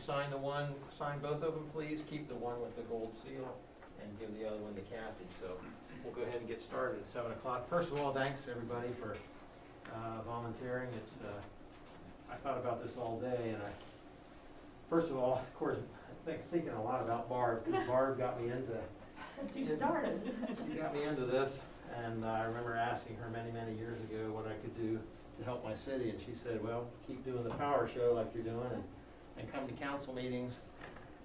sign both of them, please. Keep the one with the gold seal and give the other one to Kathy. So we'll go ahead and get started at 7 o'clock. First of all, thanks everybody for volunteering. I thought about this all day, and first of all, of course, thinking a lot about Barb, because Barb got me into You started. She got me into this, and I remember asking her many, many years ago what I could do to help my city, and she said, well, keep doing the power show like you're doing, and come to council meetings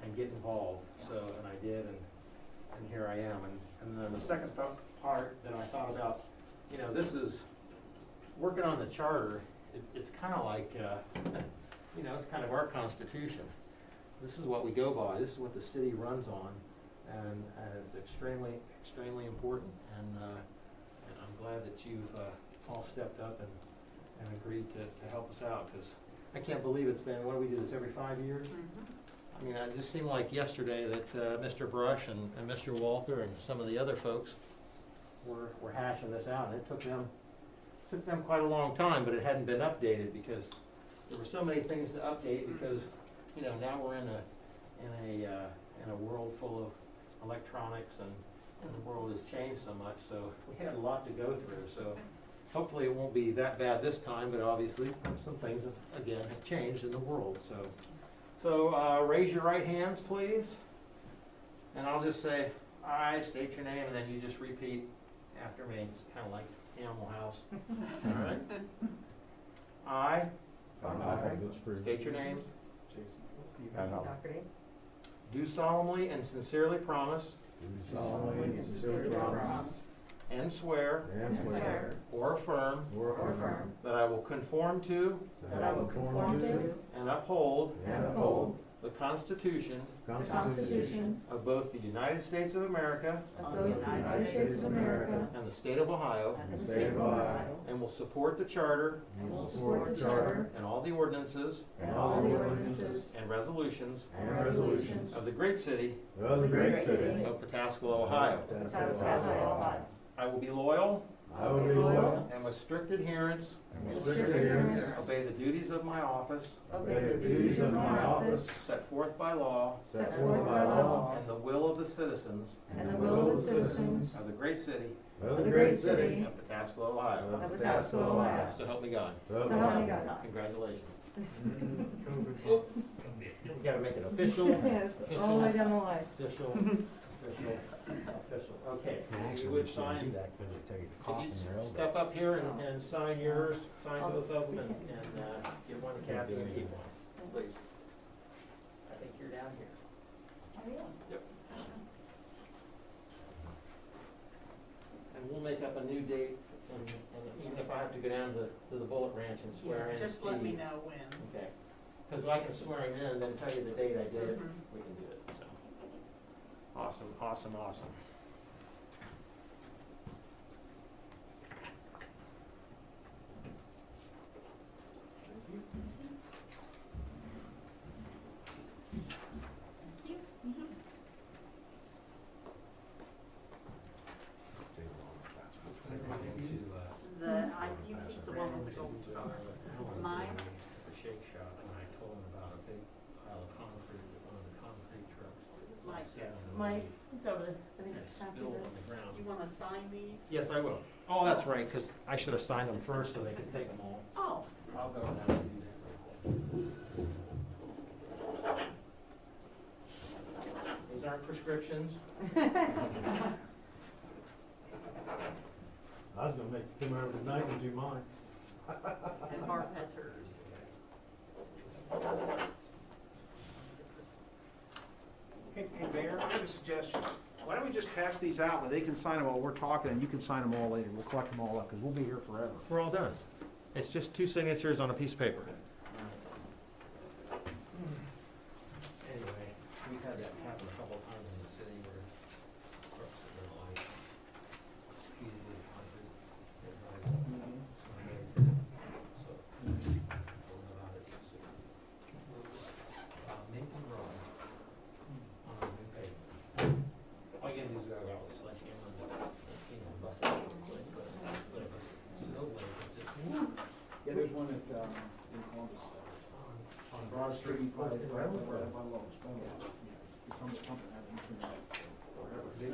and get involved. So, and I did, and here I am. And then the second part that I thought about, this is, working on the charter, it's kind of like, it's kind of our constitution. This is what we go by, this is what the city runs on. And it's extremely, extremely important, and I'm glad that you've all stepped up and agreed to help us out, because I can't believe it's been, what do we do, this every 5 years? I mean, it just seemed like yesterday that Mr. Brush and Mr. Walter and some of the other folks were hashing this out, and it took them quite a long time, but it hadn't been updated, because there were so many things to update, because, now we're in a world full of electronics, and the world has changed so much, so we had a lot to go through. So hopefully it won't be that bad this time, but obviously some things have changed in the world. So raise your right hands, please, and I'll just say I, state your name, and then you just repeat after me. It's kind of like Animal House. All right. I state your names. Dr. Dave? Do solemnly and sincerely promise and swear or affirm that I will conform to and uphold the Constitution of both the United States of America and the state of Ohio, and will support the Charter and all the ordinances and resolutions of the great city of Pataskala, Ohio. I will be loyal and with strict adherence obey the duties of my office set forth by law and the will of the citizens of the great city of Pataskala, Ohio. So help me God. Congratulations. We gotta make it official. Yes, all the way down the line. Official. Okay. Actually, You we would shouldn't sign. do that because they tell you to Could cough you in your elbow. step up here and sign yours, sign both of them, and give one to Kathy and keep one, please. I think you're down here. Yep. And we'll make up a new date, and even if I have to go down to the Bullet Ranch and swear in Steve. Just let me know when. Okay. Because I can swear him in and then tell you the date I did it, we can do it, so. Awesome, awesome, awesome. Say it wrong, that's what So we're going to, You keep the one with the gold star. Mine? the Shake Shack, and I told him about a big pile of concrete that one of the concrete trucks Mike. sat on the Mike, roof he's over there. I think and it's time for spilled on this. the ground. Do you wanna sign these? Yes, I will. Oh, that's right, because I should have signed them first so they could take them all. Oh, I'll go down and do that real quick. These aren't prescriptions. I was gonna make you come over tonight and do mine. and Barb has hers. Hey, Mayor, I have a suggestion. Why don't we just pass these out, and they can sign them while we're talking, and you can sign them all later. We'll collect them all up, because we'll be here forever. We're all done. It's just 2 signatures on a piece of paper. Anyway, we've had that happen a couple of times in the city where trucks have been like easily haunted. Maple Road on a new pavement. All you gotta do is go out with a sledgehammer and, bust it real quick, but whatever. It's no way, it's just. Yeah, there's one at, in Pretty private, by law, it's going out. Yeah, it's something that you can,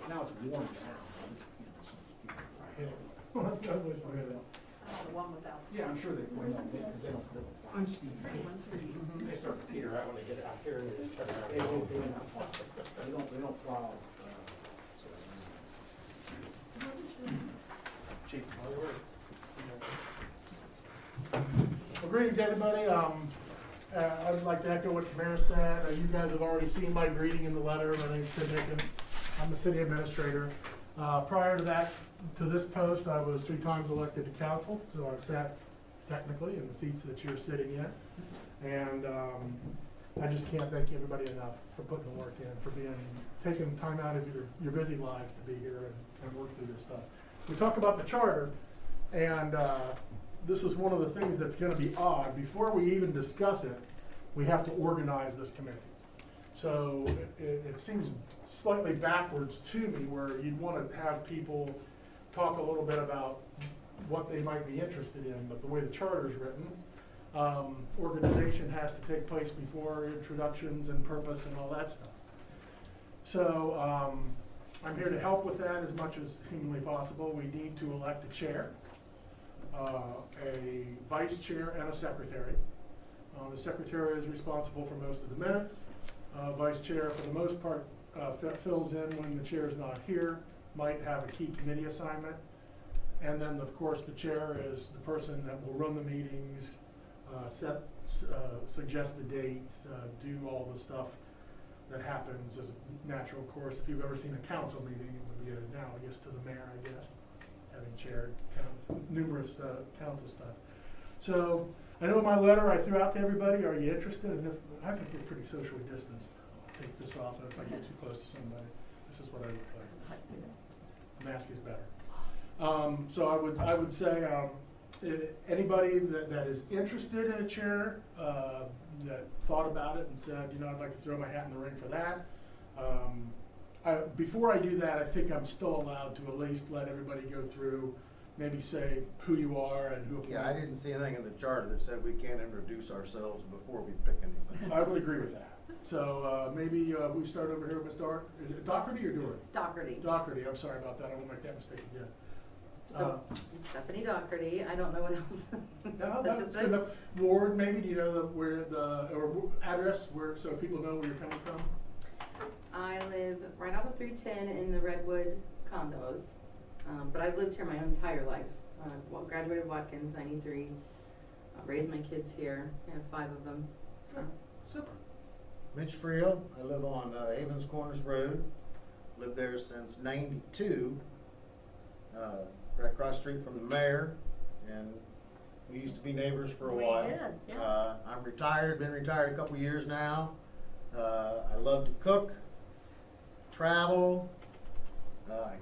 now it's worn down. Well, that's not what's good. The one without. Yeah, I'm sure they, because they don't. I'm Steve. They start to peter out when they get out here and they just turn around. They don't plow. Chase. Well, greetings, everybody. I would like to echo what the mayor said. You guys have already seen my greeting in the letter. My name's Tim Hicken. I'm the city administrator. Prior to that, to this post, I was 3 times elected to council, so I've sat technically in the seats that you're sitting in. And I just can't thank everybody enough for putting the work in, for taking time out of your busy lives to be here and work through this stuff. We talk about the charter, and this is one of the things that's gonna be odd. Before we even discuss it, we have to organize this committee. So it seems slightly backwards to me, where you'd wanna have people talk a little bit about what they might be interested in, but the way the charter's written, organization has to take place before introductions and purpose and all that stuff. So I'm here to help with that as much as humanly possible. We need to elect a chair, a vice chair, and a secretary. The secretary is responsible for most of the minutes. Vice chair, for the most part, fills in when the chair is not here, might have a key committee assignment. And then, of course, the chair is the person that will run the meetings, suggest the dates, do all the stuff that happens as a natural course. If you've ever seen a council meeting, it would be analogous to the mayor, I guess, having chaired numerous council stuff. So I know in my letter I threw out to everybody, are you interested? And if, I think we're pretty socially distanced. I'll take this off, and if I get too close to somebody, this is what I look like. The mask is better. So I would say anybody that is interested in a chair, that thought about it and said, you know, I'd like to throw my hat in the ring for that. Before I do that, I think I'm still allowed to at least let everybody go through, maybe say who you are and who. Yeah, I didn't see anything in the charter that said we can't introduce ourselves before we pick anything. I would agree with that. So maybe we start over here with Ms. Is it Doherty or Doherty? Doherty. Doherty, I'm sorry about that. I won't make that mistake again. So, Stephanie Doherty, I don't know what else. No, That's that's just good it. enough. Ward, maybe, do you know or address where, so people know where you're coming from? I live right off of 310 in the Redwood condos, but I've lived here my entire life. Graduated Watkins, 93, raised my kids here, I have 5 of them, so. Super. Mitch Friel, I live on Havens Corners Road, lived there since '92, right across the street from the mayor, and we used to be neighbors for a while. We did, yes. I'm retired, been retired a couple years now. I love to cook, travel,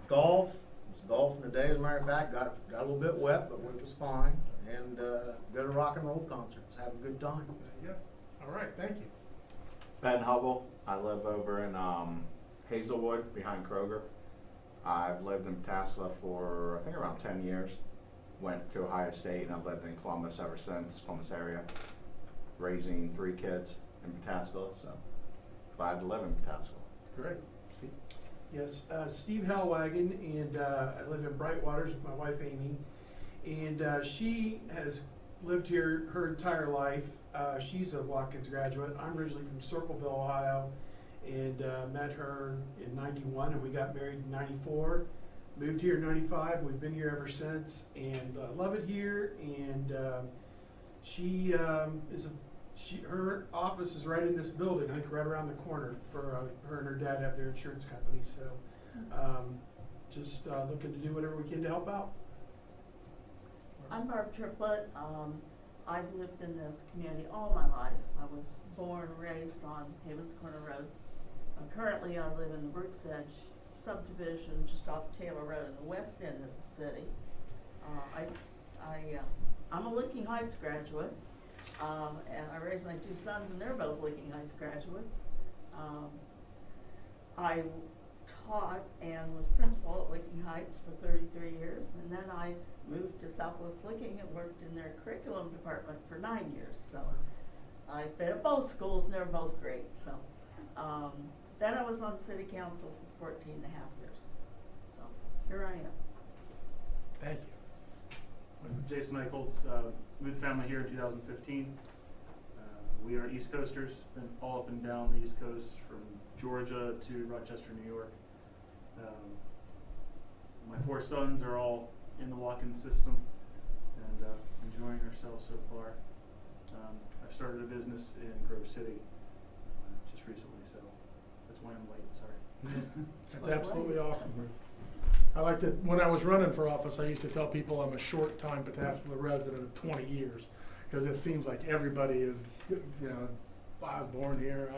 golf. I was golfing today, as a matter of fact, got a little bit wet, but it was fine. And go to rock and roll concerts, have a good time. There you go. All right, thank you. Ben Hubble. I live over in Hazelwood behind Kroger. I've lived in Pataskala for I think around 10 years. Went to Ohio State and I've lived in Columbus ever since, Columbus area. Raising 3 kids in Pataskala, so glad to live in Pataskala. Great. Steve? Yes, Steve Hellwagon, and I live in Brightwaters with my wife Amy, and she has lived here her entire life. She's a Watkins graduate. I'm originally from Circleville, Ohio, and met her in '91, and we got married in '94. Moved here in '95. We've been here ever since, and love it here. And her office is right in this building, I think right around the corner. For her and her dad have their insurance company, so just looking to do whatever we can to help out. I'm Barb Triplett. I've lived in this community all my life. I was born and raised on Havens Corner Road. Currently, I live in the Brooks Edge subdivision just off Taylor Road in the west end of the city. I'm a Licking Heights graduate, and I raised my 2 sons, and they're both Licking Heights graduates. I taught and was principal at Licking Heights for 33 years, and then I moved to Southwest Licking and worked in their curriculum department for 9 years. So I've been at both schools and they're both great, so. Then I was on city council for 14 and a half years. So here I am. Thank you. Jason Nichols, moved family here in 2015. We are East Coasters, been all up and down the East Coast from Georgia to Rochester, New York. My 4 sons are all in the Watkins system and enjoying ourselves so far. I've started a business in Grove City just recently, so that's why I'm late, sorry. That's absolutely awesome. I like to, when I was running for office, I used to tell people I'm a short-time Pataskala resident of 20 years, because it seems like everybody is, you know, I was born here.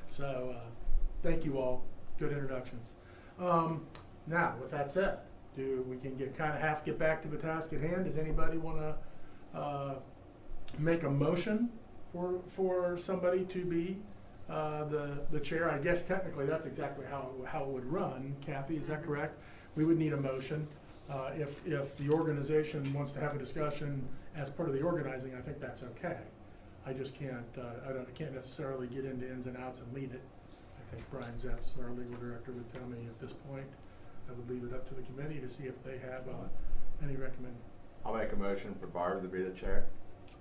So thank you all. Good introductions. Now, with that said, we can get back to the task at hand. Does anybody want to make a motion for somebody to be the chair? I guess technically that's exactly how it would run. Kathy, is that correct? We would need a motion. If the organization wants to have a discussion as part of the organizing, I think that's okay. I just can't, I can't necessarily get into ins and outs and lead it. I think Brian Zetz, our legal director, would tell me at this point. I would leave it up to the committee to see if they have any recommend. I'll make a motion for Barb to be the chair.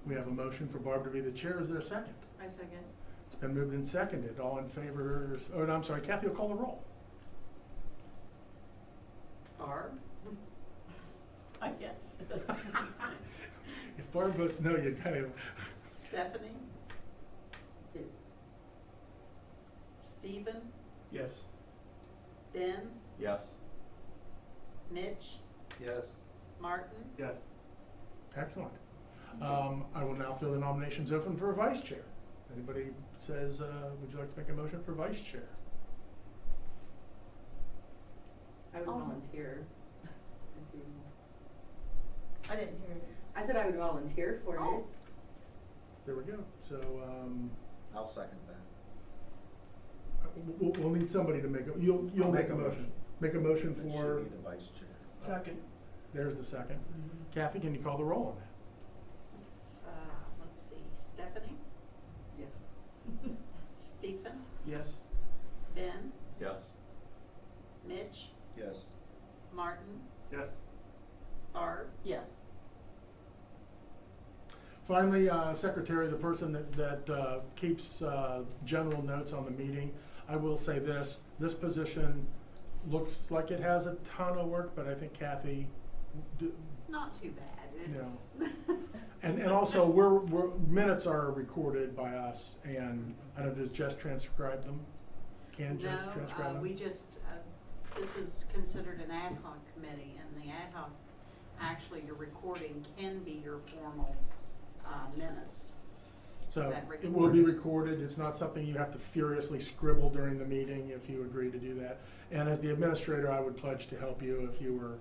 We have a motion for Barb to be the chair. Is there a second? I second. It's been moved and seconded. All in favor, oh, no, I'm sorry, Kathy will call the roll. Barb? I guess. If Barb votes no, you kind of, Stephanie? Yes. Stephen? Yes. Ben? Yes. Mitch? Yes. Martin? Yes. excellent. I will now throw the nominations open for vice chair. Anybody says, would you like to make a motion for vice chair? I would Oh. volunteer. If you- I didn't hear you. I said I would volunteer for Oh. it. There we go. So, I'll second that. we'll need somebody to make you'll I'll make a motion. Make a motion That for, should be the vice chair. Second. there's the second. Kathy, can you call the roll on that? Let's see, Stephanie? Yes. Stephen? Yes. Ben? Yes. Mitch? Yes. Martin? Yes. Barb? Yes. Finally, secretary, the person that keeps general notes on the meeting. I will say this position looks like it has a ton of work, but I think Kathy, Not too bad, No. it's. and also we're minutes are recorded by us, and I don't know, does Jess transcribe them? Can Jess transcribe No, them? we just, this is considered an ad hoc committee, and the ad hoc, actually, your recording can be your formal minutes. So that it will be recording. recorded. It's not something you have to furiously scribble during the meeting if you agree to do that. And as the administrator, I would pledge to help you if you were,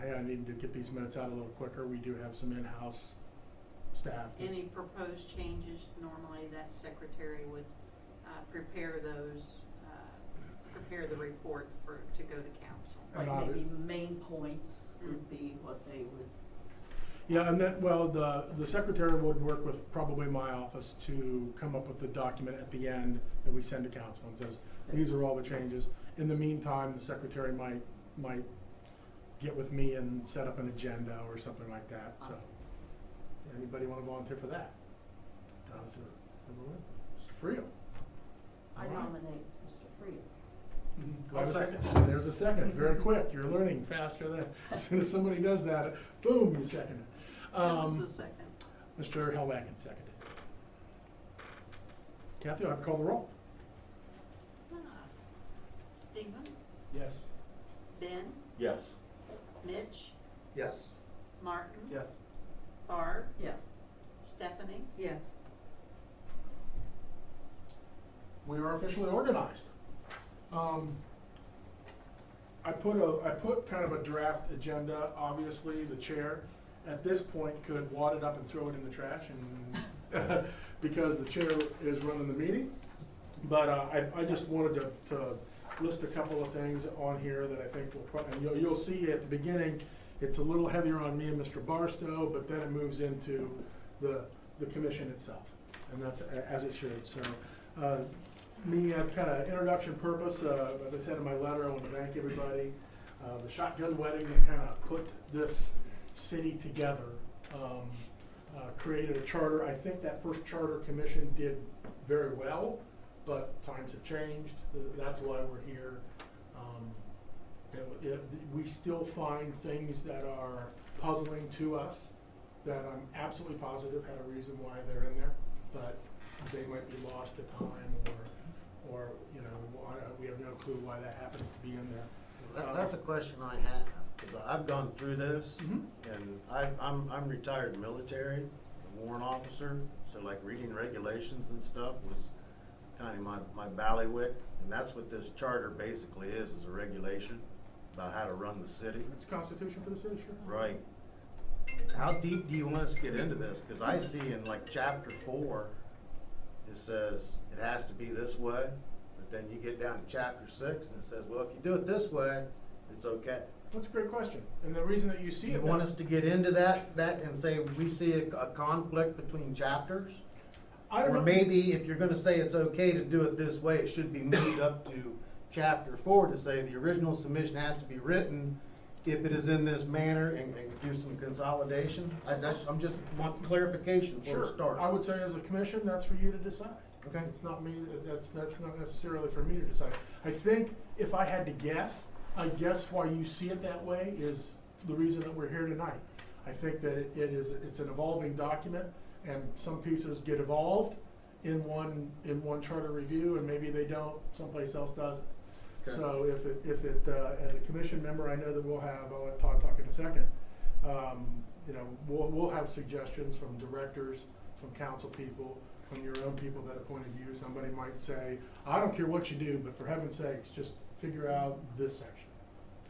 hey, I need to get these minutes out a little quicker. We do have some in-house staff. that- Any proposed changes, normally that secretary would prepare those, prepare the report to go to council. And Like I would- maybe main points would be what they would. Yeah, and then, well, the secretary would work with probably my office to come up with the document at the end that we send to council and says, these are all the changes. In the meantime, the secretary might get with me and set up an agenda or something like that, so. Anybody want to volunteer for that? Does Mr. Friel? I All right. nominate Mr. Friel. Do I have a second? There's a second, very quick, you're learning faster than, as soon as somebody does that, boom, you second it. That was the second. Mr. Hellwagon seconded. Kathy, I'll have to call the roll. Stephen? Yes. Ben? Yes. Mitch? Yes. Martin? Yes. Barb? Yes. Stephanie? Yes. We are officially organized. I put kind of a draft agenda. Obviously, the chair at this point could wad it up and throw it in the trash, and because the chair is running the meeting. But I just wanted to list a couple of things on here that I think will, and you'll see at the beginning, it's a little heavier on me and Mr. Barstow, but then it moves into the commission itself. and that's as it should. So, me, kind of introduction purpose, as I said in my letter, I want to thank everybody. The shotgun wedding that kind of put this city together, created a charter. I think that first charter commission did very well, but times have changed. That's why we're here. We still find things that are puzzling to us that I'm absolutely positive had a reason why they're in there, but they might be lost to time or you know, we have no clue why that happens to be in there. That's a question I have, because I've gone through this, Mhm. and I'm retired military, a warrant officer, so like reading regulations and stuff was kind of my ballywick, and that's what this charter basically is a regulation about how to run the city. It's Constitution for the city, sure. Right. How deep do you want us to get into this? Because I see in like chapter 4, it says it has to be this way, but then you get down to chapter 6 and it says, well, if you do it this way, it's okay. That's a great question, and the reason that you see Do you it. want us to get into that and say we see a conflict between chapters? I don't Or know. maybe if you're gonna say it's okay to do it this way, it should be moved up to chapter 4 to say the original submission has to be written if it is in this manner and do some consolidation. I'm just want clarification before Sure, we start. I would say as a commission, that's for you to decide. Okay. It's not me, that's not necessarily for me to decide. I think if I had to guess, I guess why you see it that way is the reason that we're here tonight. I think that it's an evolving document, and some pieces get evolved in one charter review, and maybe they don't, someplace else doesn't. Okay. So if it, as a commission member, I know that I'll let Todd talk in a second, you know, we'll have suggestions from directors, from council people, from your own people that appointed you. Somebody might say, I don't care what you do, but for heaven's sakes, just figure out this section.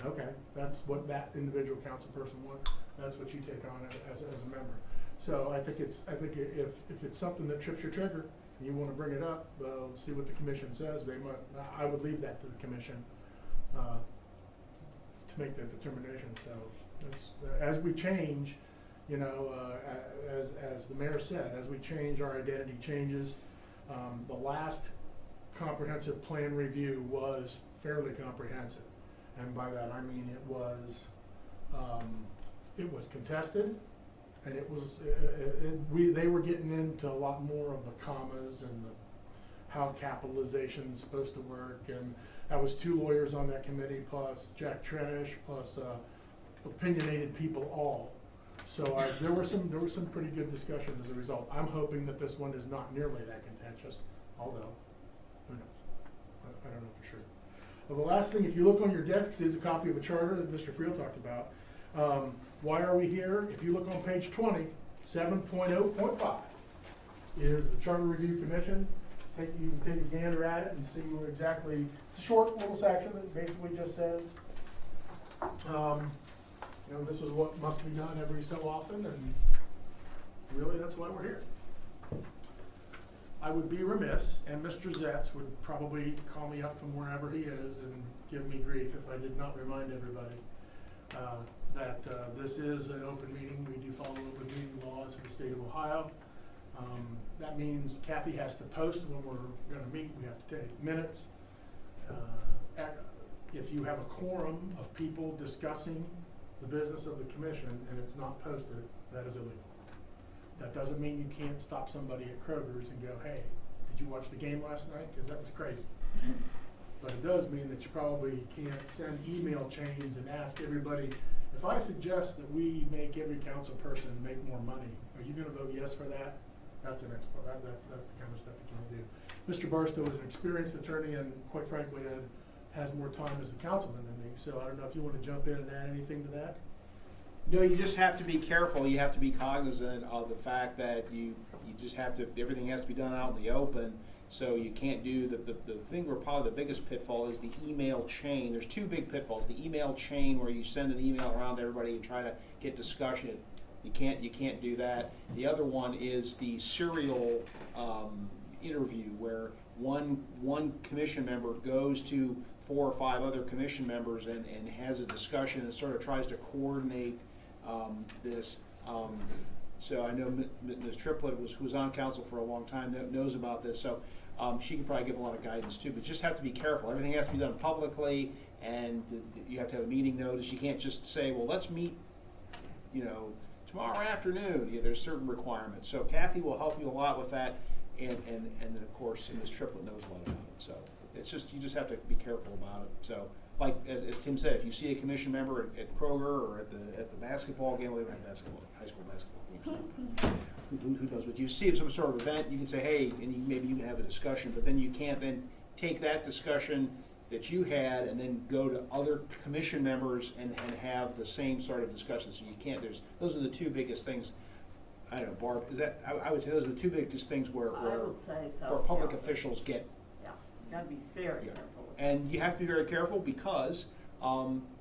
Okay, that's what that individual council person wants, that's what you take on as a member. So I think if it's something that trips your trigger, and you wanna bring it up, see what the commission says. I would leave that to the commission, to make that determination. So it's, as we change, you know, as the mayor said, as we change, our identity changes. The last comprehensive plan review was fairly comprehensive, and by that I mean it was contested, and they were getting into a lot more of the commas and how capitalization is supposed to work, and that was 2 lawyers on that committee, plus Jack Trenish, plus opinionated people all. So there were some pretty good discussions as a result. I'm hoping that this one is not nearly that contentious, although, who knows? I don't know for sure. Well, the last thing, if you look on your desks, is a copy of a charter that Mr. Friel talked about. Why are we here? If you look on page 20, 7.0.5 is the Charter Review Commission. You can take a gander at it and see where exactly, it's a short little section that basically just says, you know, this is what must be done every so often, and really that's why we're here. I would be remiss, and Mr. Zetz would probably call me up from wherever he is and give me grief if I did not remind everybody that this is an open meeting. We do follow open meeting laws for the state of Ohio. That means Kathy has to post when we're gonna meet. We have to take minutes. If you have a quorum of people discussing the business of the commission and it's not posted, that is illegal. That doesn't mean you can't stop somebody at Kroger's and go, hey, did you watch the game last night? Because that was crazy. But it does mean that you probably can't send email chains and ask everybody, if I suggest that we make every council person make more money, are you gonna vote yes for that? That's the next part. That's the kind of stuff you can't do. Mr. Barstow is an experienced attorney and quite frankly, has more time as a councilman than me. So I don't know if you want to jump in and add anything to that? No, you just have to be careful. You have to be cognizant of the fact that you just have to, everything has to be done out in the open. So you can't do, the thing where probably the biggest pitfall is the email chain. There's 2 big pitfalls. The email chain where you send an email around to everybody and try to get discussion. You can't do that. The other one is the serial interview where one commission member goes to 4 or 5 other commission members and has a discussion and sort of tries to coordinate this. So I know Ms. Triplett who was on council for a long time, knows about this, so she can probably give a lot of guidance too, but just have to be careful. Everything has to be done publicly, and you have to have a meeting notice. You can't just say, well, let's meet, tomorrow afternoon. Yeah, there's certain requirements. So Kathy will help you a lot with that, and then of course Ms. Triplett knows a lot about it. So it's just, you just have to be careful about it. So like as Tim said, if you see a commission member at Kroger or at the basketball game, we don't have basketball, high school basketball games. Who knows? But you see some sort of event, you can say, hey, and maybe you can have a discussion, but then you can't then take that discussion that you had and then go to other commission members and have the same sort of discussion. So you can't, those are the two biggest things. I don't know, Barb, is that, I would say those are the two biggest things where I would say so. where public yeah. officials get. Yeah, you gotta be very Yeah. careful with And you have to be very careful because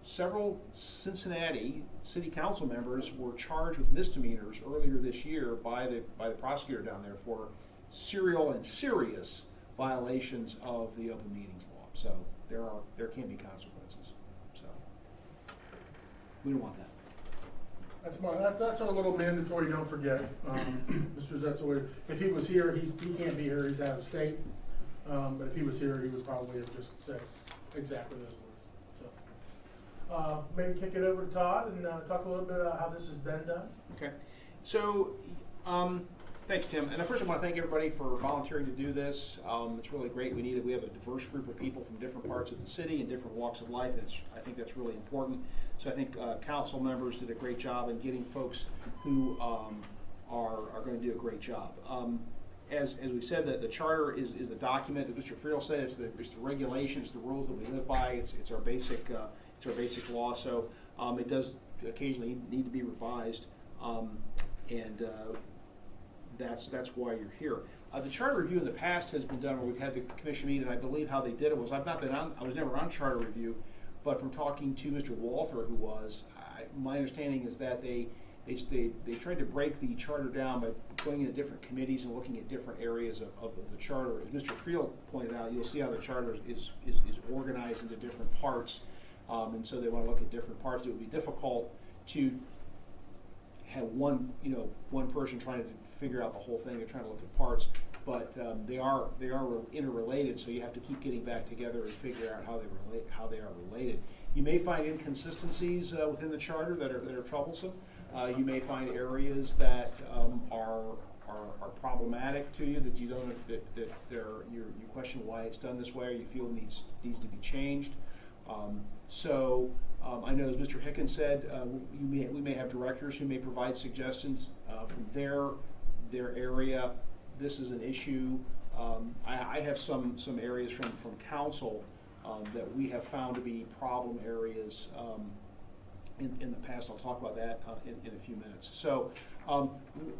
several Cincinnati city council members were charged with misdemeanors earlier this year by the prosecutor down there for serial and serious violations of the open meetings law. So there can be consequences. So we don't want that. That's our little mandatory, don't forget. Mr. Zetzel, if he was here, he can't be here, he's out of state. But if he was here, he would probably have just said exactly those words. So, maybe kick it over to Todd and talk a little bit about how this has been done. Okay. So, thanks, Tim. And first I want to thank everybody for volunteering to do this. It's really great. We have a diverse group of people from different parts of the city and different walks of life. I think that's really important. So I think council members did a great job in getting folks who are going to do a great job. As we said, that the charter is the document that Mr. Friel said. It's the regulations, the rules that we live by. It's our basic law. So it does occasionally need to be revised, and that's why you're here. The charter review in the past has been done where we've had the commission meet, and I believe how they did it was I was never on charter review, but from talking to Mr. Walther, who was, my understanding is that they tried to break the charter down by going into different committees and looking at different areas of the charter. As Mr. Friel pointed out, you'll see how the charter is organized into different parts, and so they want to look at different parts. It would be difficult to have one person trying to figure out the whole thing. They're trying to look at parts, but they are interrelated. So you have to keep getting back together and figure out how they are related. You may find inconsistencies within the charter that are troublesome. You may find areas that are problematic to you that you don't you question why it's done this way, or you feel needs to be changed. I know, as Mr. Hickens said, we may have directors who may provide suggestions from their area. This is an issue. I have some areas from council that we have found to be problem areas in the past. I'll talk about that in a few minutes. So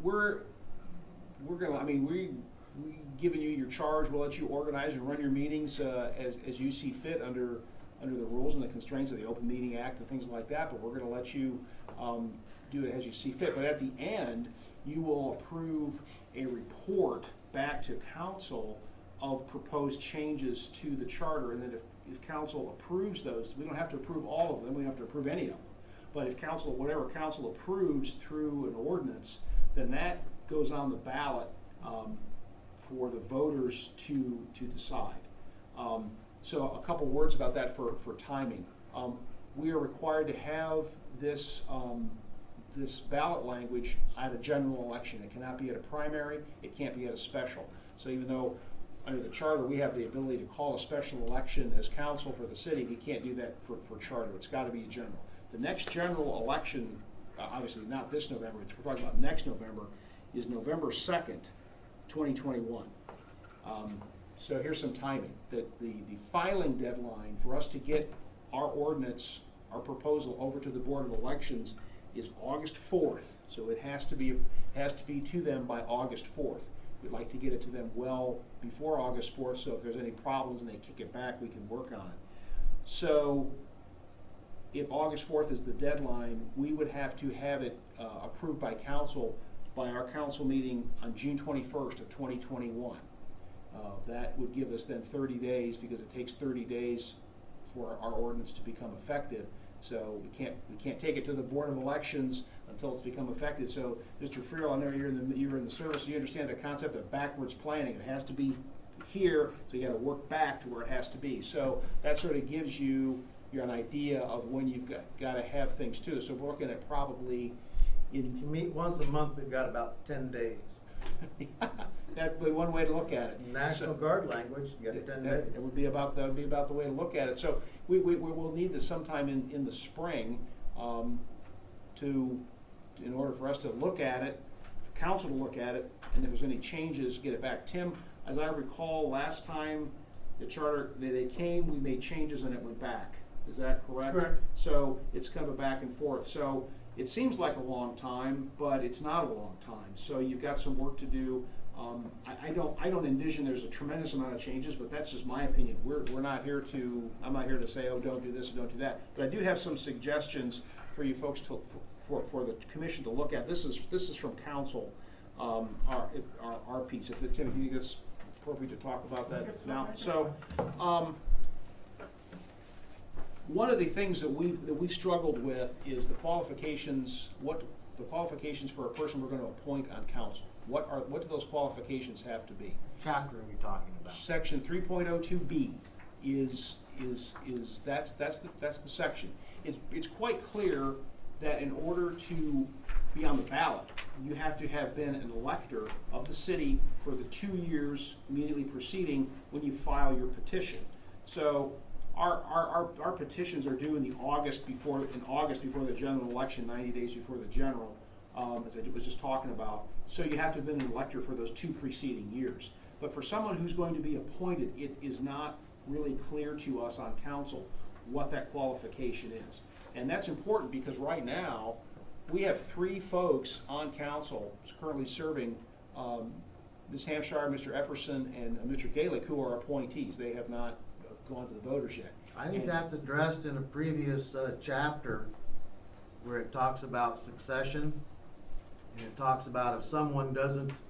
we're gonna. We've given you your charge. We'll let you organize and run your meetings as you see fit under the rules and the constraints of the Open Meeting Act and things like that. But we're going to let you do it as you see fit. But at the end, you will approve a report back to council of proposed changes to the charter, and then if council approves those, we don't have to approve all of them. We don't have to approve any of them. But if whatever council approves through an ordinance, then that goes on the ballot for the voters to decide. So a couple words about that for timing. We are required to have this ballot language at a general election. It cannot be at a primary. It can't be at a special. So even though under the charter we have the ability to call a special election as council for the city, we can't do that for charter. It's got to be a general. The next general election, obviously not this November, we're talking about next November, is November 2nd, 2021. So here's some timing. The filing deadline for us to get our ordinance, our proposal over to the Board of Elections is August 4th. So it has to be to them by August 4th. We'd like to get it to them well before August 4th, so if there's any problems and they kick it back, we can work on it. So if August 4th is the deadline, we would have to have it approved by council by our council meeting on June 21st of 2021. That would give us then 30 days, because it takes 30 days for our ordinance to become effective. So we can't take it to the Board of Elections until it's become effective. So, Mr. Freeland, I know you're in the service, so you understand the concept of backwards planning. It has to be here, so you gotta work back to where it has to be. So that sort of gives you an idea of when you've gotta have things too. So we're looking at probably If you meet once a month, we've got about 10 days. that'd be one way to look at it. National Guard language, you got 10 days. It would be about the way to look at it. So we will need this sometime in the spring, in order for us to look at it, council to look at it, and if there's any changes, get it back. Tim, as I recall, last time the charter, they came, we made changes and it went back. Is that correct? Correct. So it's kind of a back and forth. So it seems like a long time, but it's not a long time. So you've got some work to do. I don't envision there's a tremendous amount of changes, but that's just my opinion. I'm not here to say, oh, don't do this or don't do that. But I do have some suggestions for you folks for the commission to look at. This is from council, our piece. Tim, if you think it's appropriate to talk about that now. So, one of the things that we've struggled with is the qualifications. What the qualifications for a person we're going to appoint on council? What do those qualifications have to be? Chapter are we talking about? Section 3.02B is that's the section. It's quite clear that in order to be on the ballot, you have to have been an elector of the city for the 2 years immediately preceding when you file your petition. So our petitions are due in August before the general election, 90 days before the general, as I was just talking about. So you have to have been an elector for those 2 preceding years. But for someone who's going to be appointed, it is not really clear to us on council what that qualification is. And that's important because right now, we have 3 folks on council currently serving, Ms. Hampshire, Mr. Epperson, and Mr. Galick, who are appointees. They have not gone to the voters yet. I think that's addressed in a previous chapter where it talks about succession. And it talks about if someone doesn't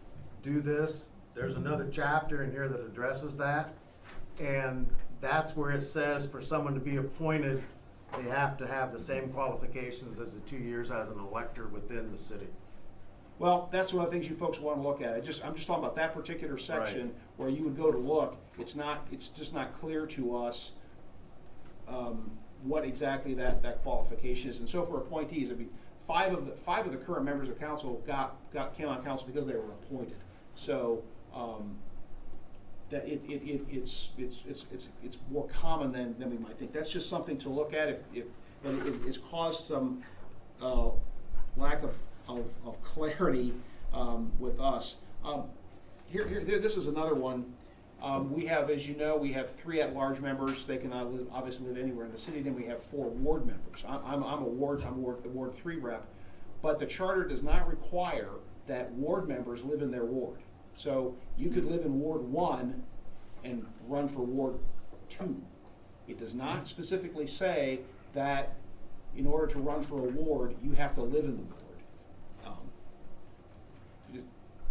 do this, there's another chapter in here that addresses that. And that's where it says for someone to be appointed, they have to have the same qualifications as the 2 years as an elector within the city. Well, that's one of the things you folks want to look at. I'm just talking about that particular section where you would go to look. It's just not clear to us what exactly that qualification is. And so for appointees, it'd be five of the current members of council came on council because they were appointed. So that it's more common than we might think. That's just something to look at. But it's caused some lack of clarity with us. This is another one. We have, as you know, we have 3 at-large members. They can obviously live anywhere in the city. Then we have 4 ward members. I'm the Ward 3 rep, but the charter does not require that ward members live in their ward. So you could live in Ward 1 and run for Ward 2. It does not specifically say that in order to run for a ward, you have to live in the ward.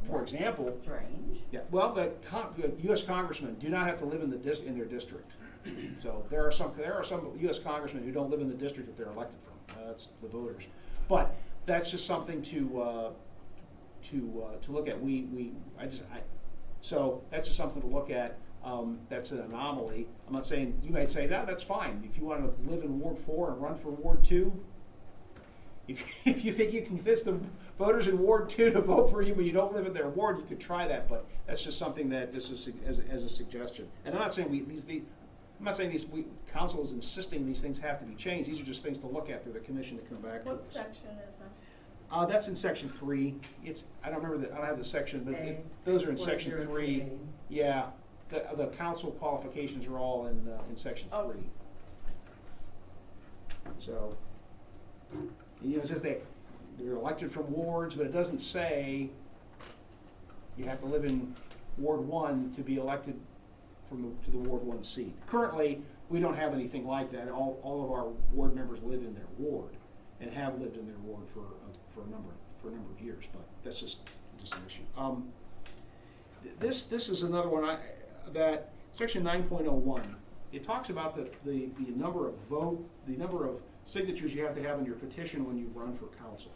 For example, Strange. yeah, well, the U.S. congressmen do not have to live in their district. So there are some U.S. congressmen who don't live in the district that they're elected from. That's the voters. But that's just something to look at. So that's just something to look at. That's an anomaly. I'm not saying, you might say, that's fine. If you want to live in Ward 4 and run for Ward 2, if you think you can convince the voters in Ward 2 to vote for you when you don't live in their ward, you could try that. But that's just something that just as a suggestion. And I'm not saying council is insisting these things have to be changed. These are just things to look at for the commission to come back to What us. section is that? That's in section 3. I don't have the section, but those are in section 3. Yeah, the council qualifications are all in section 3. So, it says they're elected from wards, but it doesn't say you have to live in Ward 1 to be elected to the Ward 1 seat. Currently, we don't have anything like that. All of our ward members live in their ward and have lived in their ward for a number of years, but that's just an issue. This is another one that section 9.01. It talks about the number of signatures you have to have on your petition when you run for council.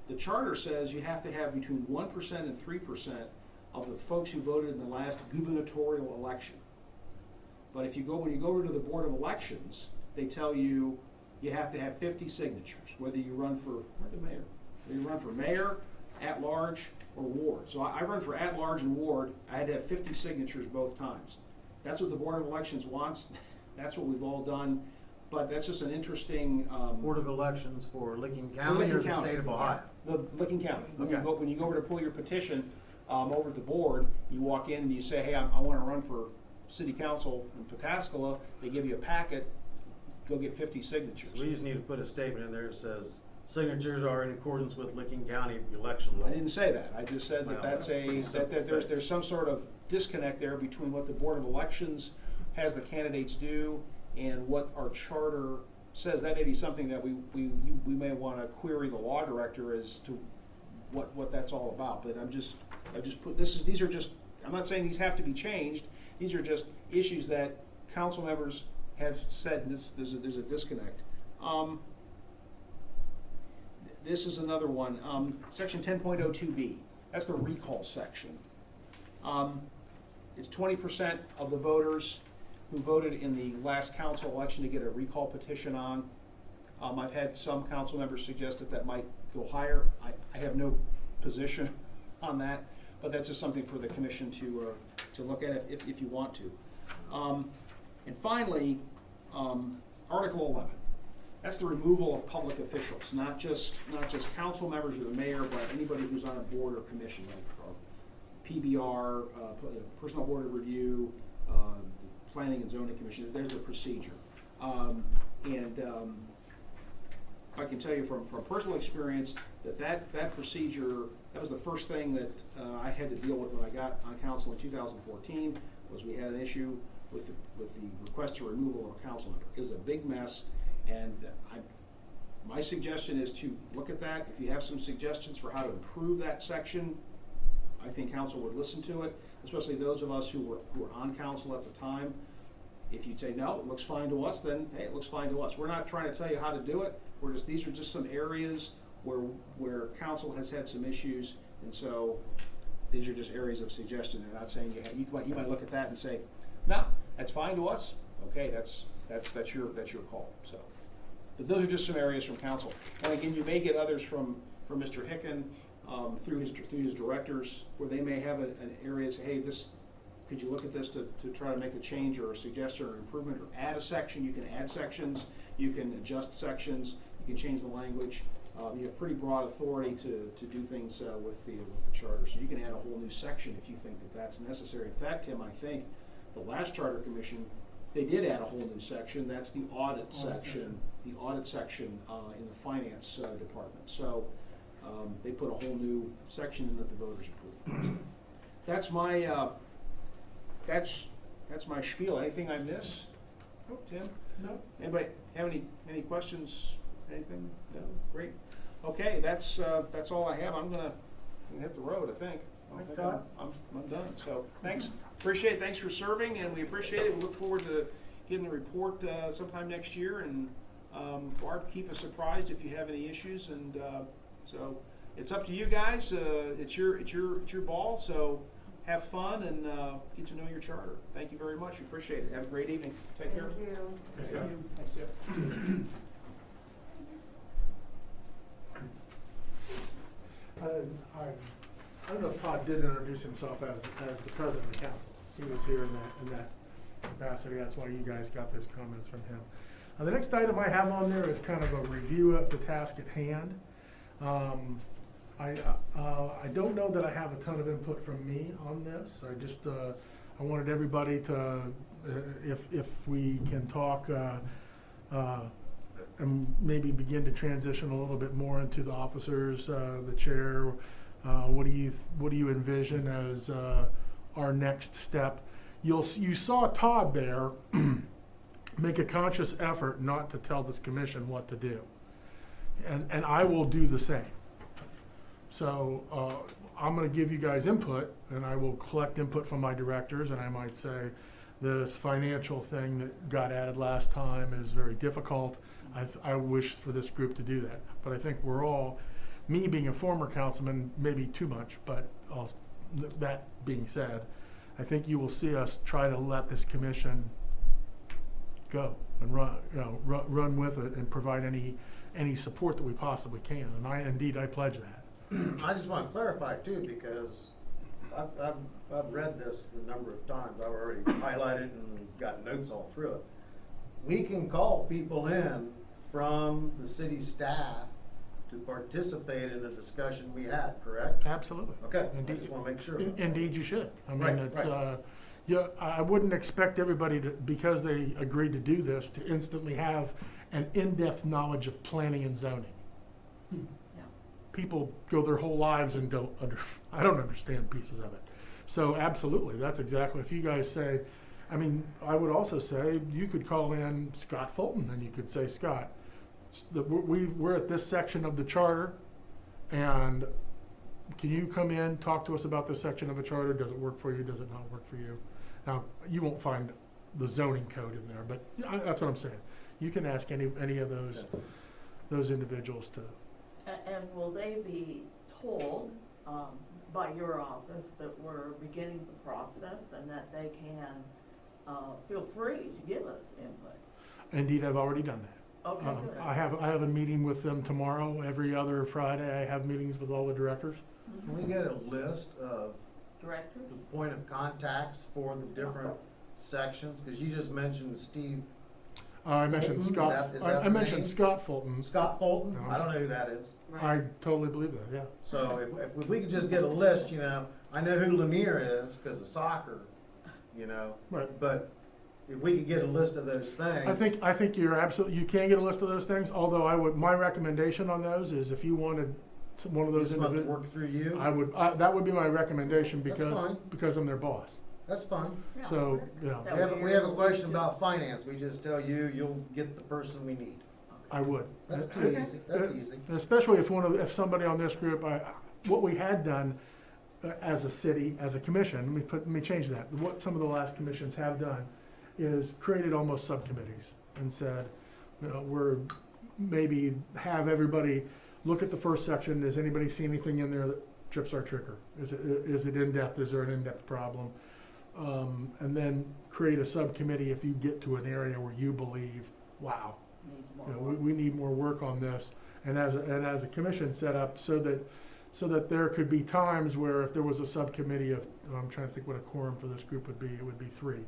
The charter says you have to have between 1% and 3% of the folks who voted in the last gubernatorial election. But if you go, when you go over to the Board of Elections, they tell you you have to have 50 signatures, whether you run for mayor, at large, or ward. So I run for at large and ward. I had to have 50 signatures both times. That's what the Board of Elections wants. That's what we've all done. But that's just an interesting. Board of Elections for Licking County Licking or the County. state of Ohio? The Licking County. Okay. When you go over to pull your petition over at the board, you walk in and you say, hey, I want to run for city council in Pataskala. They give you a packet. Go get 50 signatures. So we just need to put a statement in there that says signatures are in accordance with Licking County election law. I didn't say that. I just said that Well, that's that's pretty simple that fix. there's some sort of disconnect there between what the Board of Elections has the candidates do and what our charter says. That may be something that we may want to query the law director as to what that's all about. But I just put these are just, I'm not saying these have to be changed. These are just issues that council members have said there's a disconnect. This is another one, section 10.02B. That's the recall section. It's 20% of the voters who voted in the last council election to get a recall petition on. I've had some council members suggest that might go higher. I have no position on that, but that's just something for the commission to look at if you want to. And finally, Article 11. That's the removal of public officials, not just council members or the mayor, but anybody who's on a board or commission, like PBR, Personnel Board of Review, Planning and Zoning Commission. There's a procedure. I can tell you from personal experience that procedure, that was the first thing that I had to deal with when I got on council in 2014, was we had an issue with the request to removal of a council member. It was a big mess, and my suggestion is to look at that. If you have some suggestions for how to improve that section, I think council would listen to it, especially those of us who were on council at the time. If you'd say, no, it looks fine to us, then hey, it looks fine to us. We're not trying to tell you how to do it. These are just some areas where council has had some issues, and so these are just areas of suggestion. They're not saying you might look at that and say, no, that's fine to us. Okay, that's your call. So, but those are just some areas from council. And again, you may get others from Mr. Hicken through his directors, where they may have an area say, hey, could you look at this to try to make a change or a suggestion or improvement, or add a section? You can add sections, you can adjust sections, you can change the language. You have pretty broad authority to do things with the charter. So you can add a whole new section if you think that's necessary. In fact, Tim, I think the last charter commission, they did add a whole new section. That's the audit section. The audit section in the finance department. So they put a whole new section in that the voters approved. That's my that's my spiel. Anything I miss? Oh, Tim? No. Anybody have any questions? Anything? No? Great. Okay, that's all I have. I'm gonna hit the road, I think. Thanks, Todd. I'm done. So thanks. Appreciate it. Thanks for serving, and we appreciate it. We look forward to getting a report sometime next year. And Barb, keep us surprised if you have any issues. And so it's up to you guys. It's your ball. So have fun and get to know your charter. Thank you very much. We appreciate it. Have a great evening. Take care. Thank you. Thanks, Todd. Thanks, Jeff. I don't know if Todd did introduce himself as the president of the council. He was here in that capacity. That's why you guys got those comments from him. The next item I have on there is kind of a review of the task at hand. I don't know that I have a ton of input from me on this. I wanted everybody to, if we can talk and maybe begin to transition a little bit more into the officers, the chair. What do you envision as our next step? You saw Todd there make a conscious effort not to tell this commission what to do, and I will do the same. So I'm going to give you guys input, and I will collect input from my directors, and I might say, this financial thing that got added last time is very difficult. I wish for this group to do that, but I think we're all, me being a former councilman, maybe too much, but also, that being said, I think you will see us try to let this commission go and run with it and provide any support that we possibly can, and I pledge that. I just want to clarify too, because I've read this a number of times. I've already highlighted and got notes all through it. We can call people in from the city staff to participate in the discussion we have, correct? Absolutely. Okay, I Indeed. just want to make sure. about that. Indeed, you should. I mean, Right, it's, right. yeah, I wouldn't expect everybody to, because they agreed to do this, to instantly have an in-depth knowledge of planning and zoning. Yeah. People go their whole lives and I don't understand pieces of it. So absolutely, that's exactly, if you guys say, I mean, I would also say, you could call in Scott Fulton and you could say, Scott, we're at this section of the charter, and can you come in, talk to us about this section of the charter? Does it work for you? Does it not work for you? Now, you won't find the zoning code in there, but that's what I'm saying. You can ask any of those individuals to. And will they be told by your office that we're beginning the process and that they can feel free to give us input? Indeed, I've already done that. Okay, good. I have a meeting with them tomorrow. Every other Friday, I have meetings with all the directors. Can we get a list of Director? the point of contacts for the different sections? Because you just mentioned Steve, I mentioned Fulton, Scott. is that I the mentioned name? Scott Fulton. Scott Fulton. No, I don't know who that is. I totally believe that. Yeah. So if we could just get a list, you know, I know who Lemire is because of soccer, you know, Right. but if we could get a list of those things. I think you're absolutely, you can get a list of those things, although my recommendation on those is if you wanted one of those Just want to individuals, work through you. that would be my recommendation That's fine. because I'm their boss. That's fine. Yeah, So, works. yeah. That We have a question about finance. We just tell you, you'll get the person we need. I would. That's too Okay. easy. That's easy. Especially if somebody on this group, what we had done as a city, as a commission, let me change that. What some of the last commissions have done is created almost subcommittees and said, you know, we're maybe have everybody look at the first section. Does anybody see anything in there that trips our trigger? Is it in-depth? Is there an in-depth problem? And then create a subcommittee if you get to an area where you believe, wow, Needs more you know, work. we need more work on this. And as a commission set up so that there could be times where if there was a subcommittee of, I'm trying to think what a quorum for this group would be, it would be 3.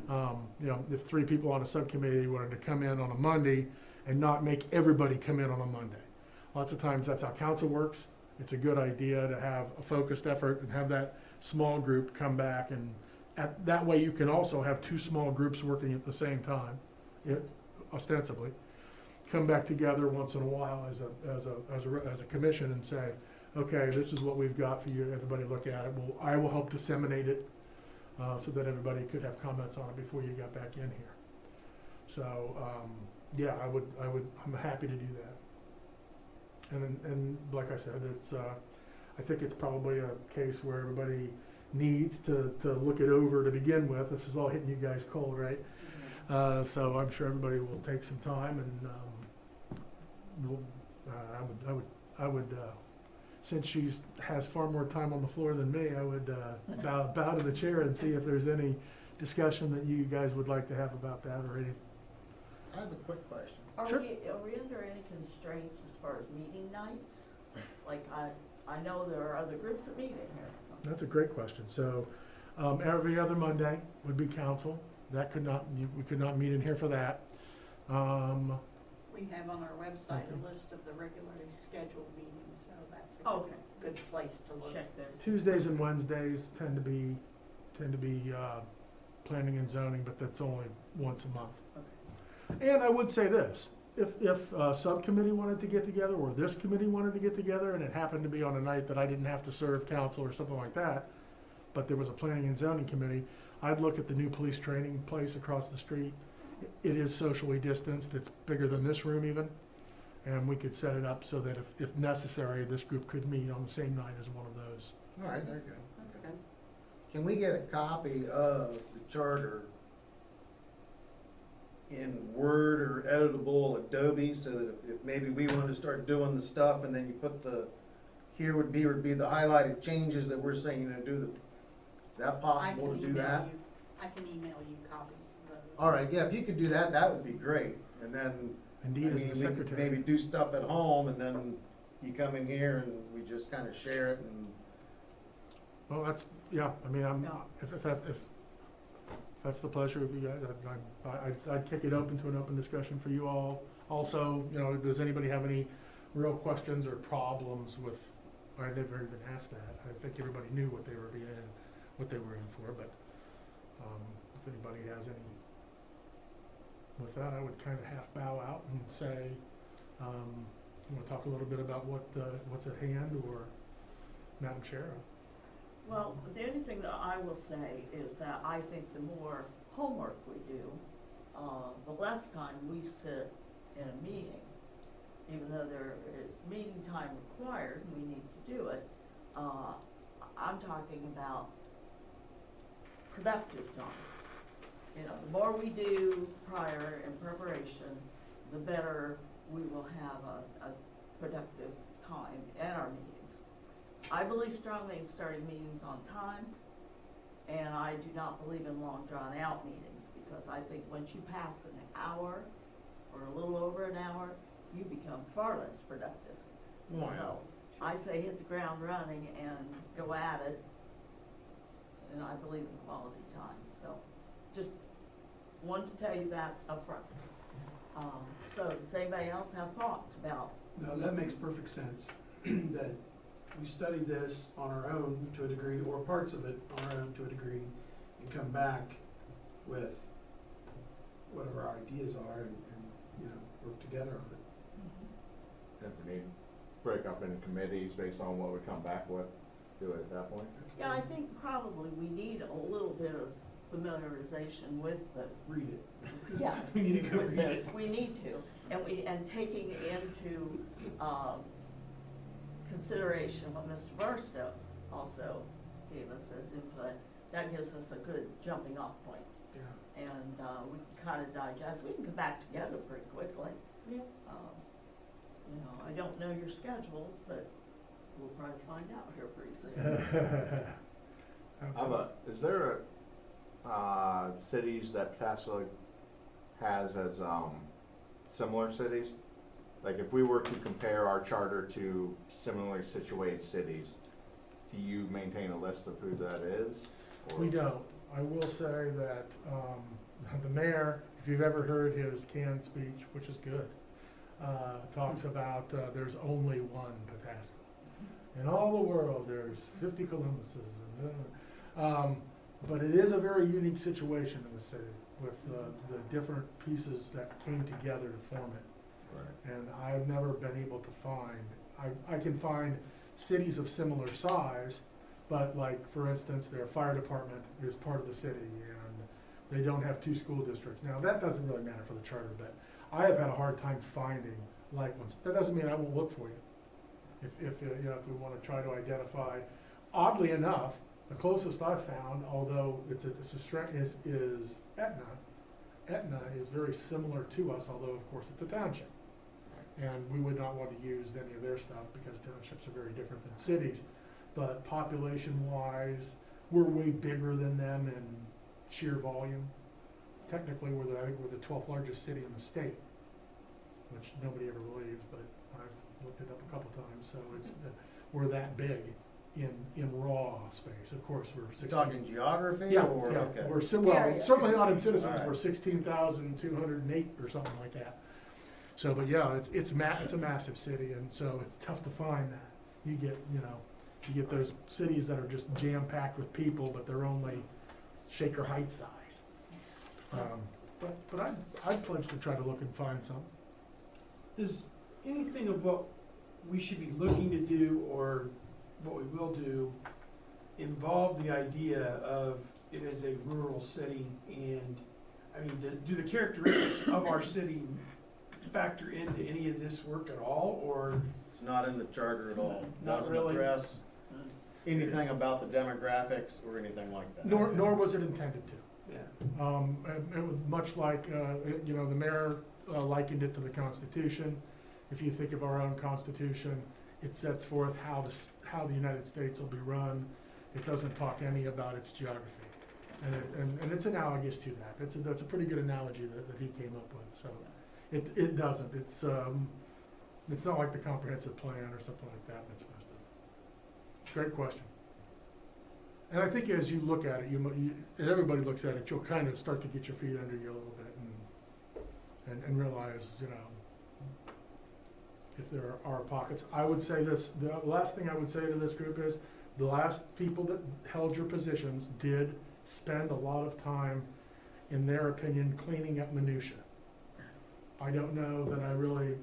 You know, if 3 people on a subcommittee wanted to come in on a Monday and not make everybody come in on a Monday. Lots of times that's how council works. It's a good idea to have a focused effort and have that small group come back, and that way you can also have 2 small groups working at the same time, ostensibly. Come back together once in a while as a commission and say, okay, this is what we've got for you, everybody look at it. I will help disseminate it so that everybody could have comments on it before you got back in here. So, yeah, I'm happy to do that. And like I said, I think it's probably a case where everybody needs to look it over to begin with. This is all hitting you guys cold, right? So I'm sure everybody will take some time, and I would since she has far more time on the floor than me, I would bow to the chair and see if there's any discussion that you guys would like to have about that or any. I have a quick question. Sure. Are we under any constraints as far as meeting nights? Like, I know there are other groups that meet in here, so. That's a great question. So every other Monday would be council. We could not meet in here for that. We have on our website a list of the regularly scheduled meetings, so that's a Okay. good place to look. Check this. Tuesdays and Wednesdays tend to be planning and zoning, but that's only once a month. And I would say this, if a subcommittee wanted to get together, or this committee wanted to get together, and it happened to be on a night that I didn't have to serve council or something like that, but there was a planning and zoning committee, I'd look at the new police training place across the street. It is socially distanced, it's bigger than this room even, and we could set it up so that if necessary, this group could meet on the same night as one of those. All right, there you go. That's good. Can we get a copy of the charter in Word or editable Adobe, so that if maybe we wanted to start doing the stuff and then you put the, here would be the highlighted changes that we're saying, you know, do the, is that possible to do that? I can email you copies of those. All right, yeah, if you could do that, that would be great, and then, I Indeed, mean, as the we could secretary. maybe do stuff at home, and then you come in here and we just kinda share it, and Well, that's, yeah, I mean, Yeah. if that's the pleasure of you guys, I'd kick it open to an open discussion for you all. Also, you know, does anybody have any real questions or problems with, I never even asked that. I think everybody knew what they were in for, but, if anybody has any. With that, I would kind of half bow out and say, you wanna talk a little bit about what's at hand, or Madam Chair? Well, the only thing that I will say is that I think the more homework we do, the less time we sit in a meeting. Even though there is meeting time required, we need to do it. I'm talking about productive time. You know, the more we do prior in preparation, the better we will have a productive time in our meetings. I believe strongly in starting meetings on time, and I do not believe in long drawn out meetings, because I think once you pass an hour or a little over an hour, you become far less productive. Wow. So I say hit the ground running and go at it, and I believe in quality time. So just wanted to tell you that up front. So does anybody else have thoughts about? No, that makes perfect sense, that we study this on our own to a degree, or parts of it on our own to a degree, and come back with whatever our ideas are and, you know, work together on it. If we need, break up into committees based on what we come back with, do it at that point. Yeah, I think probably we need a little bit of familiarization with the, Read it. yeah, We need to go with read this. it. We need to, and taking into, consideration what Mr. Barstow also gave us as input, that gives us a good jumping off point. Yeah. And, we can kind of digest, we can come back together pretty quickly. Yeah. You know, I don't know your schedules, but we'll probably find out here pretty soon. Is there cities that Pataskala has as similar cities? Like if we were to compare our charter to similarly situated cities, do you maintain a list of who that is? Or- We don't. I will say that, the mayor, if you've ever heard his canned speech, which is good, talks about, there's only one Pataskala. In all the world, there's 50 Columbuses, and, but it is a very unique situation in the city with the different pieces that came together to form it. Right. And I've never been able to find, I can find cities of similar size, but like, for instance, their fire department is part of the city and they don't have 2 school districts. Now, that doesn't really matter for the charter, but I have had a hard time finding like ones. That doesn't mean I won't look for you. If you know, if we wanna try to identify, oddly enough, the closest I've found, although it's a strength, is Etna. Etna is very similar to us, although of course it's a township. And we would not want to use any of their stuff because townships are very different than cities. But population-wise, we're way bigger than them in sheer volume. Technically, I think we're the 12th largest city in the state, which nobody ever believes, but I've looked it up a couple times. So we're that big in raw space. Of course, we're 16. Talking geography, Yeah, or, yeah, okay. we're well, Area. certainly not in citizens, All right. we're 16,208 or something like that. So, but yeah, it's a massive city, and so it's tough to find that. You get those cities that are just jam-packed with people, but they're only Shaker Heights size. But I'd pledge to try to look and find some. Does anything of what we should be looking to do, or what we will do, involve the idea of it as a rural city? And, I mean, do the characteristics of our city factor into any of this work at all, or? It's not in the charter at all. Not Doesn't really. address anything about the demographics or anything like that. Nor was it intended to. Yeah. And it was much like, you know, the mayor likened it to the Constitution. If you think of our own Constitution, it sets forth how the United States will be run. It doesn't talk any about its geography. And it's analogous to that. That's a pretty good analogy that he came up with. So it doesn't. It's not like the comprehensive plan or something like that that's supposed to. Great question. And I think as you look at it, and everybody looks at it, you'll kind of start to get your feet under you a little bit and realize, you know, if there are pockets. I would say this, the last thing I would say to this group is, the last people that held your positions did spend a lot of time, in their opinion, cleaning up minutia. I don't know that I really,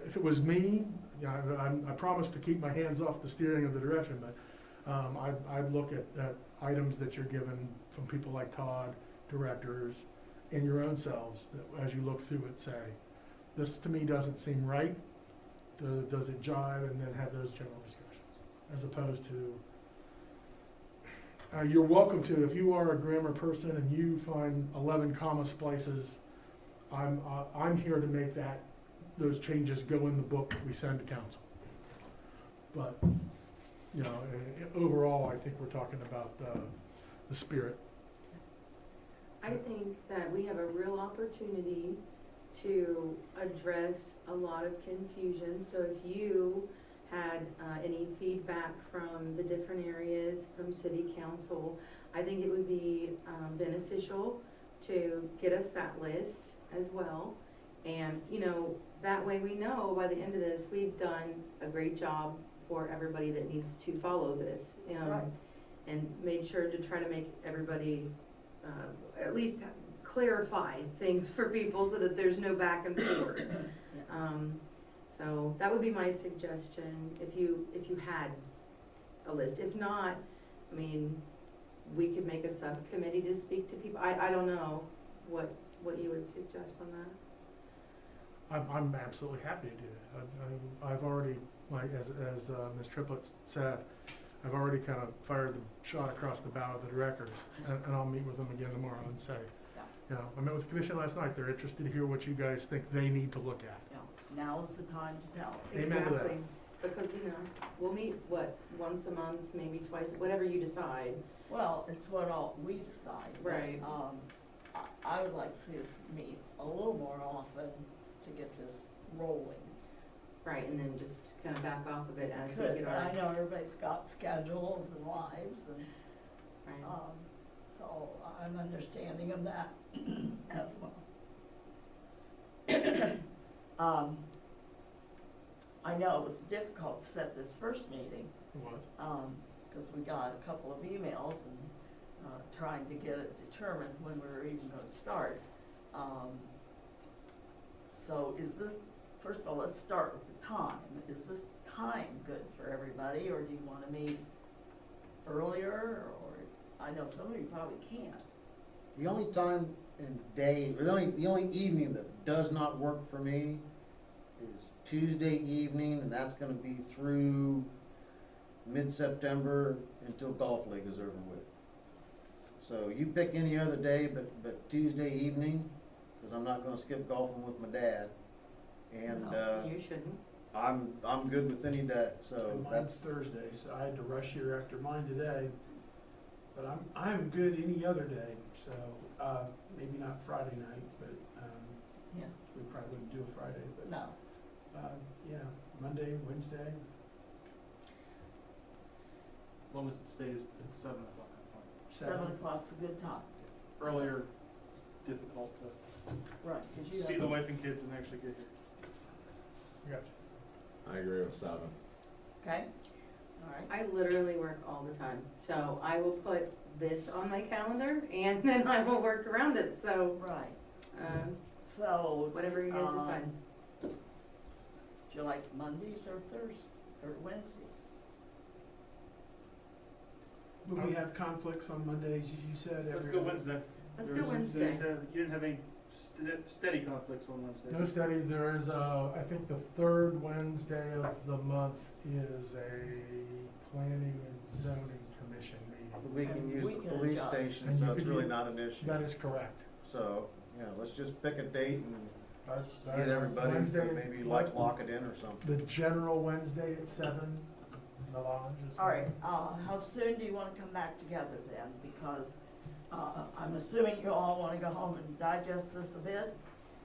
if it was me, I promise to keep my hands off the steering of the direction, but I'd look at items that you're given from people like Todd, directors, in your own selves, that as you look through it, say, this to me doesn't seem right, does it jive, and then have those general discussions, as opposed to, you're welcome to, if you are a grammar person and you find 11 comma splices, I'm here to make those changes go in the book that we send to council. But, you know, overall, I think we're talking about the spirit. I think that we have a real opportunity to address a lot of confusion. So if you had any feedback from the different areas, from city council, I think it would be beneficial to get us that list as well. And, you know, that way we know by the end of this, we've done a great job for everybody that needs to follow this. Right. And made sure to try to make everybody, at least clarify things for people so that there's no back and forth. So that would be my suggestion if you had a list. If not, I mean, we could make a subcommittee to speak to people. I don't know what you would suggest on that. I'm absolutely happy to do that. I've already, like, as Ms. Triplett said, I've already kind of fired the shot across the bow of the directors, and I'll meet with them again tomorrow and say, you know, I met with the commission last night, they're interested to hear what you guys think they need to look at. Yeah, now is the time to tell us. Amen to that. Exactly. Because, you know, we'll meet, once a month, maybe twice, whatever you decide. Well, it's what all we decide. but, Right. I would like to see us meet a little more often to get this rolling. Right, and then just kind of back off of it as we Could, get but our. I know everybody's got schedules and lives and, Right. so I'm understanding of that as well. I know it was difficult to set this first meeting, It was. because we got a couple of emails and, trying to get it determined when we were even gonna start. So is this, first of all, let's start with the time. Is this time good for everybody, or do you wanna meet earlier, or, I know some of you probably can't. The only time and day, or the only evening that does not work for me is Tuesday evening, and that's gonna be through mid-September until golf league is over with. So you pick any other day but Tuesday evening, cause I'm not gonna skip golfing with my dad. And, You shouldn't. I'm good with any day, so And mine's that's, Thursday, so I had to rush here after mine today. But I'm good any other day, so, maybe not Friday night, but, Yeah. we probably wouldn't do a Friday, but, No, yeah, Monday, Wednesday. As long as it stays at 7 o'clock, I'm fine. 7 o'clock's a good time, Earlier, it's difficult to right, 'cause you see have. the wife and kids and actually get here. I got you. I agree with 7. Okay, all right. I literally work all the time, so I will put this on my calendar and then I will work around it, so, Right, so. whatever you guys decide. Do you like Mondays or Thursdays, or Wednesdays? But we have conflicts on Mondays, as you said, Let's every go other- Wednesday. Let's There go was- Wednesday. You didn't have any steady conflicts on Wednesday. No study, there is I think the third Wednesday of the month is a planning and zoning commission meeting. We can And use we the can police adjust. station, And so you it's could really use- not an issue. That is correct. So, yeah, let's just pick a date and That's get everybody to Wednesday, maybe like lock it in or something. the general Wednesday at 7, the lodge is. All right, how soon do you wanna come back together then? Because, I'm assuming you all wanna go home and digest this a bit,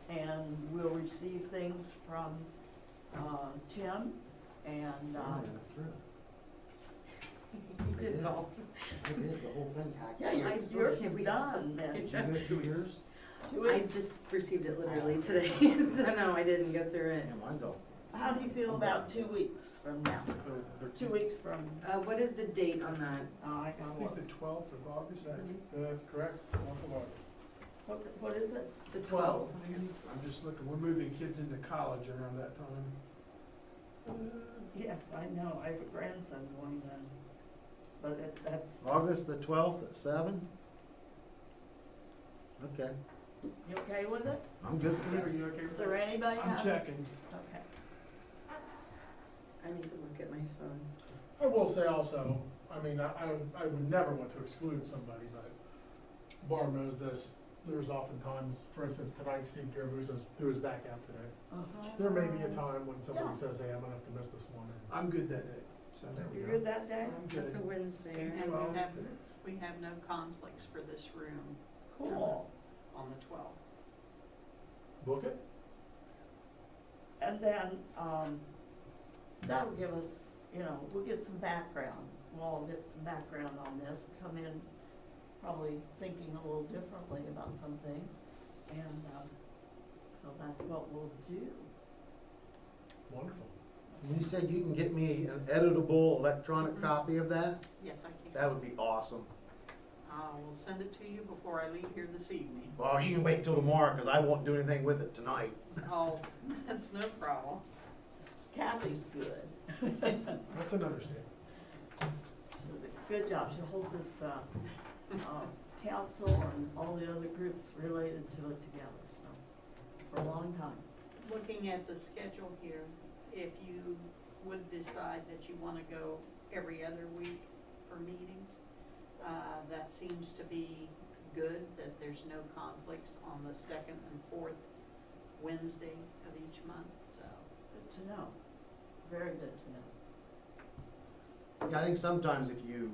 and we'll receive things from, Tim, and, You did it all. I did, the whole thing's hacked. yeah, yours is done then. Did you go through yours? I just received it literally today, so no, I didn't go through it. Yeah, mine's all. How do you feel about 2 weeks from now? 2 weeks from, What is the date on that? I I got think what, the 12th of August. That's correct. Month of August. what is it? The 12th. I'm just looking, we're moving kids into college around that time. Yes, I know, I have a grandson going then, but that's, August the 12th at 7? Okay, you okay with it? I'm good for Are that. you okay Is with there anybody I'm else? checking. Okay. I need to look at my phone. I will say also, I mean, I would never want to exclude somebody, but Barb knows this. There's oftentimes, for instance, tonight Steve Garabusos threw his back out today. There may be a time when somebody Yeah. says, hey, I'm gonna have to miss this one. I'm good that day, so. There we You go. good that day? I'm That's a good. Wednesday. And Well, we have no conflicts for this room Cool. on the 12th. Book it? And then, that'll give us, we'll get some background. We'll all get some background on this, come in probably thinking a little differently about some things. And, so that's what we'll do. Wonderful. You said you can get me an editable electronic Mhm. copy of that? Yes, I can. That would be awesome. I will send it to you before I leave here this evening. Well, you can wait till tomorrow, cause I won't do anything with it tonight. Oh, that's no problem. Kathy's good. That's an understatement. Does a good job. She holds this, council and all the other groups related to it together, so, for a long time. Looking at the schedule here, if you would decide that you want to go every other week for meetings, that seems to be good, that there's no conflicts on the second and fourth Wednesday of each month, so. Good to know. Very good to know. Yeah, I think sometimes if you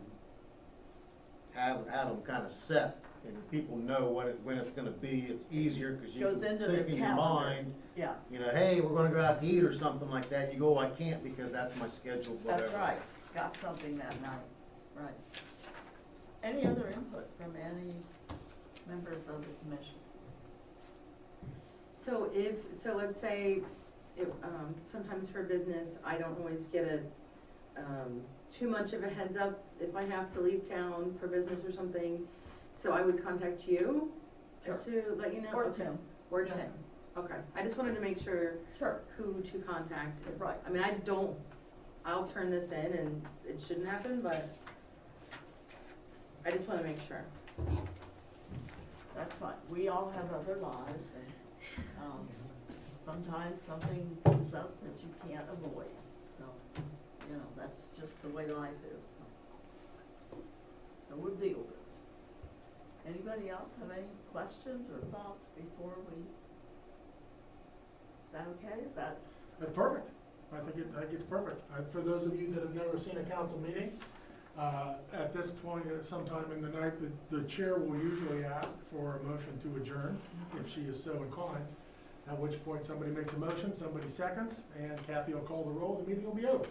have them kinda set and people know when it's gonna be, it's easier, cause you Goes can into their think in your calendar. mind, Yeah, hey, we're gonna go out to eat or something like that, you go, I can't because that's my schedule, whatever. that's right. Got something that night, right. Any other input from any members of the commission? So let's say, sometimes for business, I don't always get too much of a heads up if I have to leave town for business or something. So I would contact you Sure. to let you know? Or Okay. Tim. Or Yeah. Tim, okay. I just wanted to make sure Sure. who to contact. Right. I mean, I'll turn this in and it shouldn't happen, but I just wanna make sure. That's fine. We all have other lives and, sometimes something comes up that you can't avoid. So, that's just the way life is. So we'll deal with it. Anybody else have any questions or thoughts before we? Is that okay? Is that? That's perfect. I think it's perfect. For those of you that have never seen a council meeting, at this point, at sometime in the night, the chair will usually ask for a motion to adjourn, if she is so inclined. At which point, somebody makes a motion, somebody seconds, and Kathy will call the roll, the meeting will be over.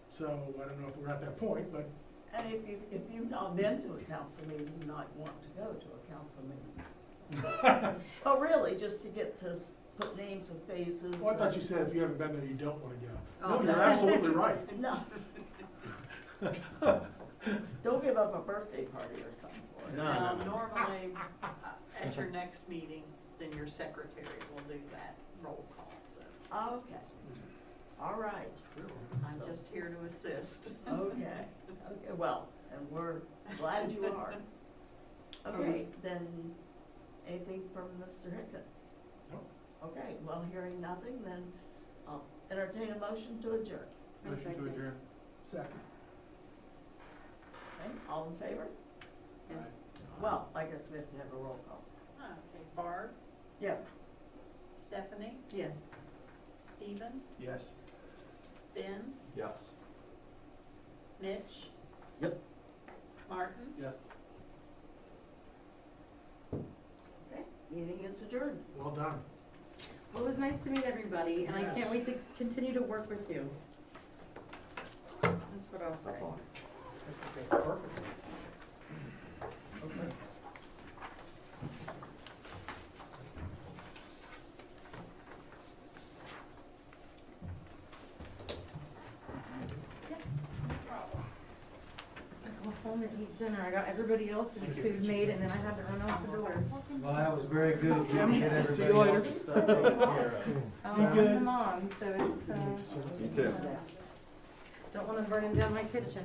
So, I don't know if we're at that point, but And if you've not been to a council meeting, you might want to go to a council meeting. Oh, really, just to get to put names and faces. well, I thought you said if you haven't been there, you don't wanna go. Oh, No, no. you're absolutely right. No. Don't give up a birthday party or something for it. No. Normally, at your next meeting, then your secretary will do that roll call, so Okay, all right, I'm So- just here to assist. okay, well, and we're glad you are. Okay, then, anything from Mr. Hicken? No. Okay, well, hearing nothing, then I'll entertain a motion to adjourn. Motion to adjourn. Second. Okay, all in favor? Yes. Well, I guess we have to have a roll call. Okay, Barb, Yes. Stephanie, Yes. Stephen, Yes. Ben, Yes. Mitch. Yep. Martin. Yes. Okay, meeting is adjourned. Well done. Well, it was nice to meet everybody, and I can't Yes. wait to continue to work with you. That's what I'll say. Okay, perfect. Okay. I go home and eat dinner. I got everybody else's food made, and then I had to run out the door. Well, that was very good of you to get See you everybody later. else's stuff taken care of. I'm the mom, so it's, You too. just don't wanna burn down my kitchen.